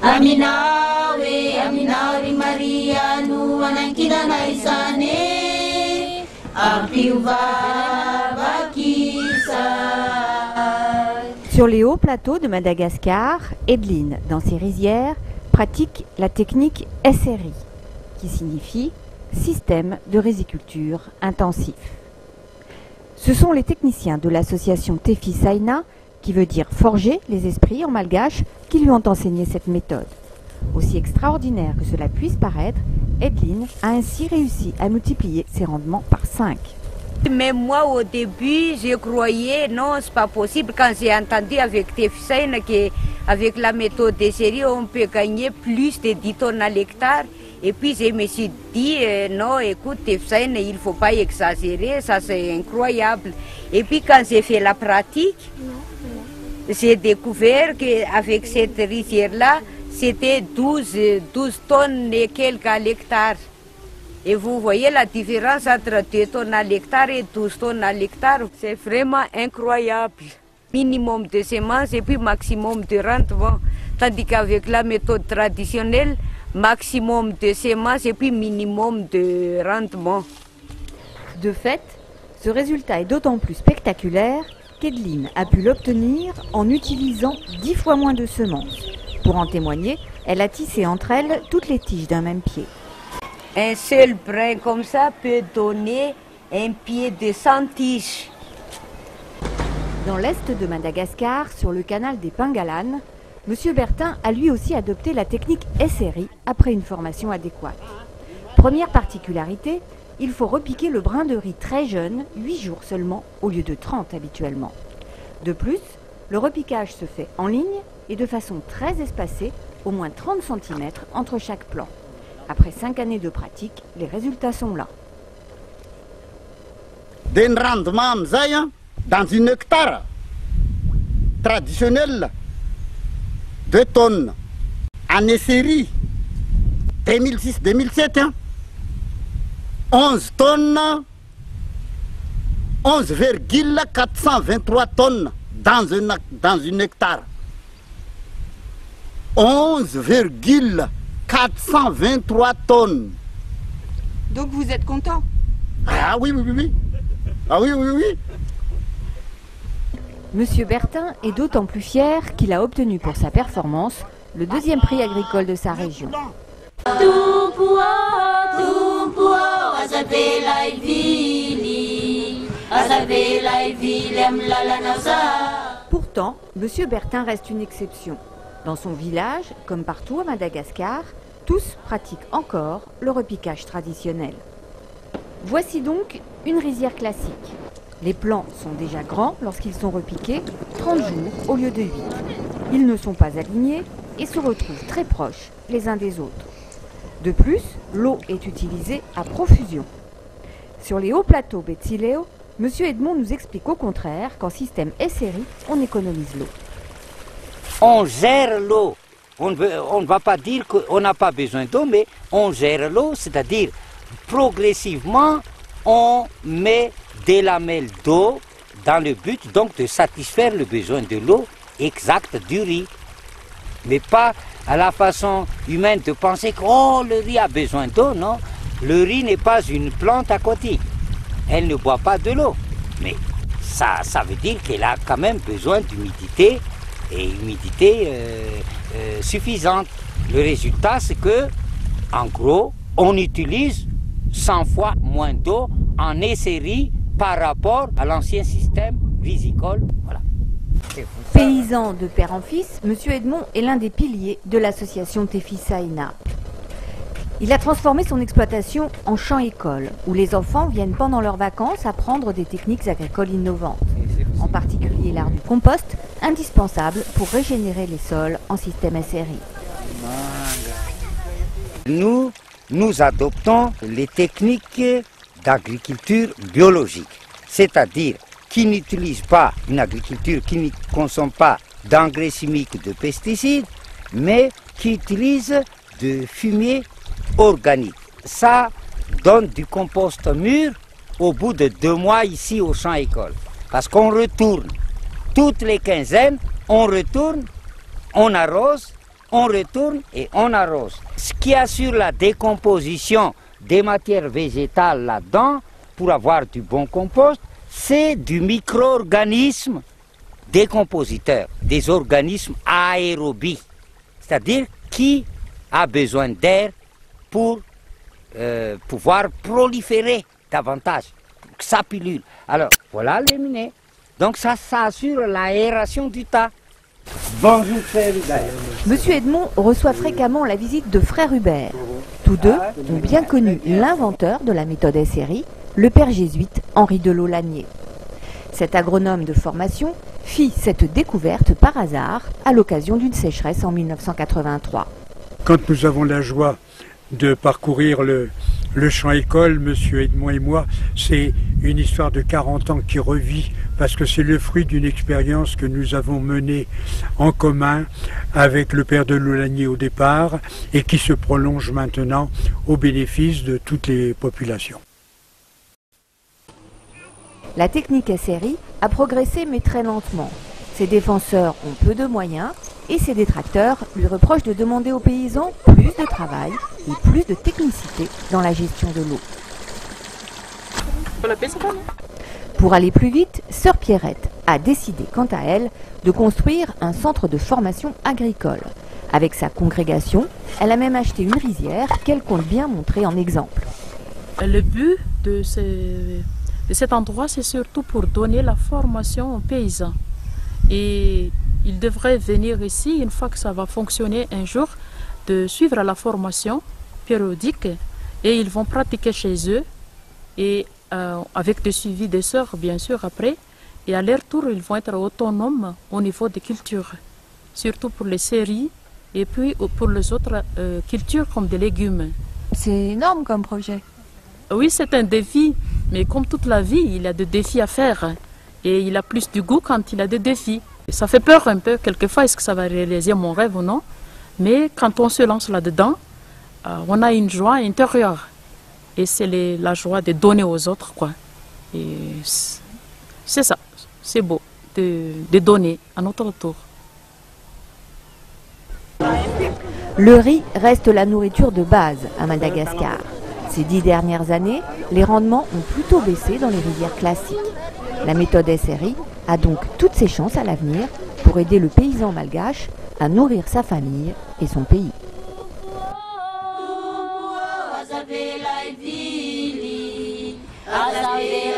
Aminawe, Aminauri Maria, nous anankina naisane, apiuva bakisa. Sur les hauts plateaux de Madagascar, Edeline, dans ses rizières, pratique la technique SRI, qui signifie Système de riziculture intensif. Ce sont les techniciens de l'association Tefi Saina, qui veut dire forger les esprits en malgache, qui lui ont enseigné cette méthode. Aussi extraordinaire que cela puisse paraître, Edeline a ainsi réussi à multiplier ses rendements par 5. Mais moi, au début, je croyais, non, c'est pas possible. Quand j'ai entendu avec Tefi Saina qu'avec la méthode de série, on peut gagner plus de 10 tonnes à l'hectare. Et puis je me suis dit, non, écoute, Tefi Saina, il ne faut pas exagérer, ça c'est incroyable. Et puis quand j'ai fait la pratique, j'ai découvert qu'avec cette rizière-là, c'était 12 tonnes et quelques à l'hectare. Et vous voyez la différence entre 2 tonnes à l'hectare et 12 tonnes à l'hectare. C'est vraiment incroyable. Minimum de semences et puis maximum de rendement. Tandis qu'avec la méthode traditionnelle, maximum de semences et puis minimum de rendement. De fait, ce résultat est d'autant plus spectaculaire qu'Edeline a pu l'obtenir en utilisant 10 fois moins de semences. Pour en témoigner, elle a tissé entre elles toutes les tiges d'un même pied. Un seul brin comme ça peut donner un pied de 100 tiges. Dans l'est de Madagascar, sur le canal des Pingalanes, M. Bertin a lui aussi adopté la technique SRI après une formation adéquate. Première particularité, il faut repiquer le brin de riz très jeune, 8 jours seulement, au lieu de 30 habituellement. De plus, le repiquage se fait en ligne et de façon très espacée, au moins 30 cm entre chaque plant. Après 5 années de pratique, les résultats sont là. D'un rendement dans une hectare traditionnelle, 2 tonnes. En série 2006-2007, 11 tonnes, 11,423 tonnes dans une hectare. 11,423 tonnes. Donc vous êtes content? Ah oui. Ah oui. Monsieur Bertin est d'autant plus fier qu'il a obtenu pour sa performance le 2e prix agricole de sa région. Pourtant, Monsieur Bertin reste une exception. Dans son village, comme partout à Madagascar, tous pratiquent encore le repiquage traditionnel. Voici donc une rizière classique. Les plants sont déjà grands lorsqu'ils sont repiqués, 30 jours au lieu de 8. Ils ne sont pas alignés et se retrouvent très proches les uns des autres. De plus, l'eau est utilisée à profusion. Sur les hauts plateaux Betsileo, M. Edmond nous explique au contraire qu'en système SRI, on économise l'eau. On gère l'eau. On ne va pas dire qu'on n'a pas besoin d'eau, mais on gère l'eau, c'est-à-dire progressivement, on met des lamelles d'eau dans le but donc de satisfaire le besoin de l'eau exact du riz. Mais pas à la façon humaine de penser que le riz a besoin d'eau, non. Le riz n'est pas une plante aquatique. Elle ne boit pas de l'eau. Mais ça veut dire qu'elle a quand même besoin d'humidité et humidité suffisante. Le résultat, c'est que, en gros, on utilise 100 fois moins d'eau en SRI par rapport à l'ancien système rizicole. Voilà. Paysan de père en fils, M. Edmond est l'un des piliers de l'association Tefi Saina. Il a transformé son exploitation en champ-école, où les enfants viennent pendant leurs vacances apprendre des techniques agricoles innovantes, en particulier l'art du compost, indispensable pour régénérer les sols en système SRI. Nous adoptons les techniques d'agriculture biologique, c'est-à-dire qui n'utilise pas une agriculture qui ne consomme pas d'engrais chimiques, de pesticides, mais qui utilise de fumier organique. Ça donne du compost mûr au bout de 2 mois ici au champ-école. Parce qu'on retourne, toutes les quinzaines, on retourne, on arrose on retourne et on arrose. Ce qui assure la décomposition des matières végétales là-dedans, pour avoir du bon compost, c'est du micro-organisme décompositeur, des organismes aérobies, c'est-à-dire qui a besoin d'air pour pouvoir proliférer davantage, sa pilule. Alors, voilà les minets. Donc ça assure l'aération du tas. Bonjour frère Hubert. Monsieur Edmond reçoit fréquemment la visite de frère Hubert. Tous deux ont bien connu l'inventeur de la méthode SRI, le père jésuite Henri de Laulagnier. Cet agronome de formation fit cette découverte par hasard à l'occasion d'une sécheresse en 1983. Quand nous avons la joie de parcourir le champ école, monsieur Edmond et moi, c'est une histoire de 40 ans qui revit parce que c'est le fruit d'une expérience que nous avons menée en commun avec le père de Laulagnier au départ et qui se prolonge maintenant au bénéfice de toutes les populations. La technique SRI a progressé mais très lentement. Ses défenseurs ont peu de moyens et ses détracteurs lui reprochent de demander aux paysans plus de travail et plus de technicité dans la gestion de l'eau. Pour aller plus vite, Sœur Pierrette a décidé quant à elle de construire un centre de formation agricole. Avec sa congrégation, elle a même acheté une rizière qu'elle compte bien montrer en exemple. Le but de cet endroit, c'est surtout pour donner la formation aux paysans. Et ils devraient venir ici, une fois que ça va fonctionner un jour, de suivre la formation périodique et ils vont pratiquer chez eux et avec le suivi des sœurs bien sûr après. Et à leur tour, ils vont être autonomes au niveau des cultures, surtout pour les séries et puis pour les autres cultures comme des légumes. C'est énorme comme projet. Oui, c'est un défi, mais comme toute la vie, il y a des défis à faire. Et il a plus du goût quand il a des défis. Et ça fait peur un peu, quelquefois, est-ce que ça va réaliser mon rêve ou non? Mais quand on se lance là-dedans, on a une joie intérieure. Et c'est la joie de donner aux autres, quoi. Et c'est ça, c'est beau, de donner à notre tour. Le riz reste la nourriture de base à Madagascar. Ces 10 dernières années, les rendements ont plutôt baissé dans les rizières classiques. La méthode SRI a donc toutes ses chances à l'avenir pour aider le paysan malgache à nourrir sa famille et son pays. Azavela